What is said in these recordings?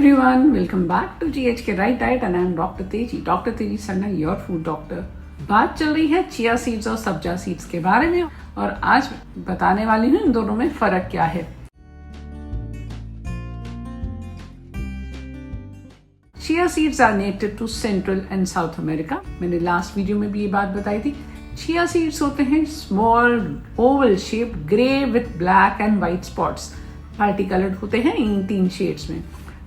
everyone, welcome back to GHK Right Diet and I am Dr. Teji. Dr. Teji Sarna, your food doctor. बात चल रही है chia seeds और sabja seeds के बारे में और आज बताने वाली हूँ इन दोनों में फर्क क्या है। Chia seeds are native to central and south America. मैंने लास्ट वीडियो में भी ये बात बताई थी। चिया सीड्स होते हैं small Oval shape, grey with black and white spots, party coloured होते हैं इन 3 शेड्स में।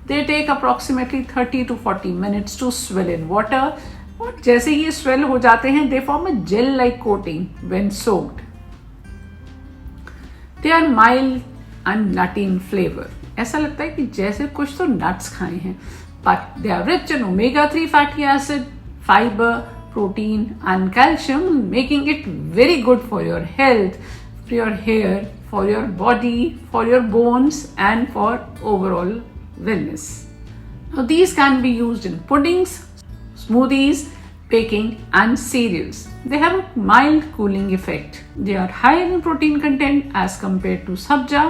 They take approximately 30 to 40 minutes to swell in water. और जैसे ही ये स्वेल हो जाते हैं they form a gel-like coating when soaked. They are mild and nutty in flavor. ऐसा लगता है कि जैसे कुछ तो नट्स खाए हैं. But they are rich in omega-3 fatty acid, fiber, protein and calcium, making it very good for your health, for your hair, for your body, for your bones and for overall wellness. Now these can be used in puddings, smoothies, baking and cereals. They have a mild cooling effect. They are high in protein content as compared to sabja.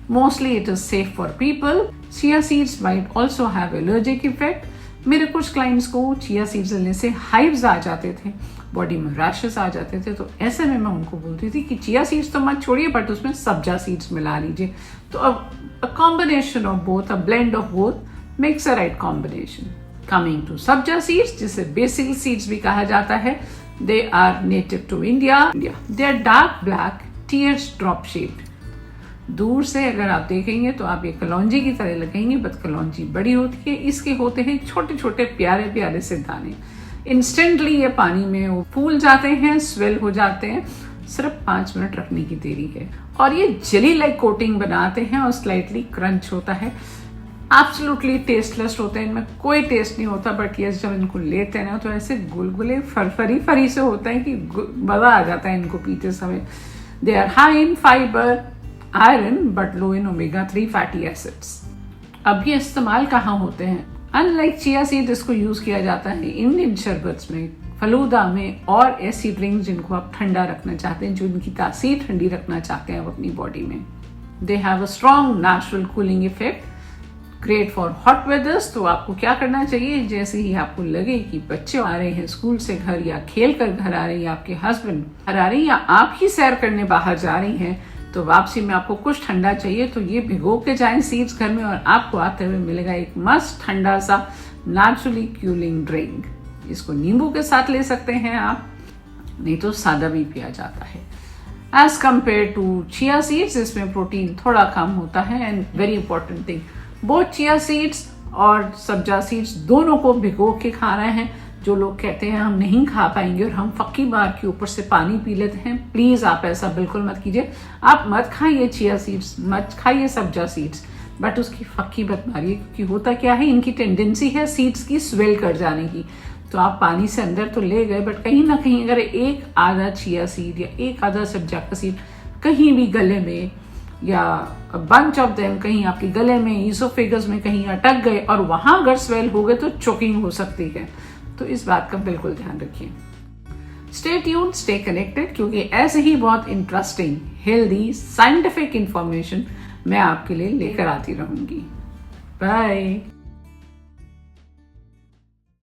Mostly it is safe for people. Chia seeds might also have allergic effect. मेरे कुछ clients को chia seeds लेने से hives आ जाते थे, body में rashes आ जाते थे, तो ऐसे में मैं उनको बोलती थी कि चिया सीड्स तो मत छोड़िए बट उसमें सब्जा सीड्स मिला लीजिए। तो अब a combination of both, a blend of both makes a right combination. Coming to sabja seeds, जिसे basil seeds भी कहा जाता है, they are native to India. They are dark black, teardrop shaped. दूर से अगर आप देखेंगे तो आप ये कलौंजी की तरह लगेंगे, बट कलौंजी बड़ी होती है। इसके होते हैं छोटे छोटे प्यारे प्यारे से दाने। इंस्टेंटली ये पानी में वो फूल जाते हैं, स्वेल हो जाते हैं। सिर्फ 5 मिनट रखने की देरी है और ये जेली लाइक कोटिंग बनाते हैं और स्लाइटली क्रंच होता है। एब्सोल्युटली टेस्टलेस होते हैं, इनमें कोई टेस्ट नहीं होता, बट ये जब इनको लेते हैं ना तो ऐसे गुलगुले फरी से होता है कि मजा आ जाता है इनको पीते समय। They are high in fiber, iron but low in omega three fatty acids. अब ये इस्तेमाल कहाँ होते हैं? अनलाइक चिया सीड इसको यूज किया जाता है इंडियन शरबत्स में, फलूदा में और ऐसी ड्रिंक्स जिनको आप ठंडा रखना चाहते हैं, जो इनकी तासीर ठंडी रखना चाहते हैं अपनी बॉडी में। They have a strong natural cooling effect, great for hot वेदर्स। तो आपको क्या करना चाहिए, जैसे ही आपको लगे कि बच्चे आ रहे हैं स्कूल से घर या खेल कर घर आ रहे हैं या आपके हस्बैंड घर आ रहे हैं या आप ही सैर करने बाहर जा रही हैं, तो वापसी में आपको कुछ ठंडा चाहिए तो ये भिगो के जाएं सीड्स घर में और आपको आते हुए मिलेगा एक मस्त ठंडा सा नेचुरली कूलिंग ड्रिंक। इसको नींबू के साथ ले सकते हैं आप, नहीं तो सादा भी पिया जाता है। As compare to chia seeds इसमें प्रोटीन थोड़ा कम होता है। And very important thing, both chia seeds और सब्जा सीड्स दोनों को भिगो के खाना है। जो लोग कहते हैं हम नहीं खा पाएंगे और हम फक्की बार के ऊपर से पानी पी लेते हैं, प्लीज आप ऐसा बिल्कुल मत कीजिए। आप मत खाइए चिया सीड्स, मत खाइए सब्जा सीड्स, बट उसकी फक्की मत मारिए, क्योंकि होता क्या है, इनकी टेंडेंसी है सीड्स की स्वेल कर जाने की। तो आप पानी से अंदर तो ले गए, बट कहीं ना कहीं अगर एक आधा चिया सीड या एक आधा सब्जा का सीड कहीं भी गले में या बंच ऑफ देम कहीं आपके गले में, ईसोफेगस में कहीं अटक गए और वहां अगर स्वेल हो गए तो चोकिंग हो सकती है। तो इस बात का बिल्कुल ध्यान रखिए। स्टे ट्यून्ड, स्टे कनेक्टेड, क्योंकि ऐसे ही बहुत इंटरेस्टिंग, हेल्दी, साइंटिफिक इंफॉर्मेशन मैं आपके लिए लेकर आती रहूंगी। बाय।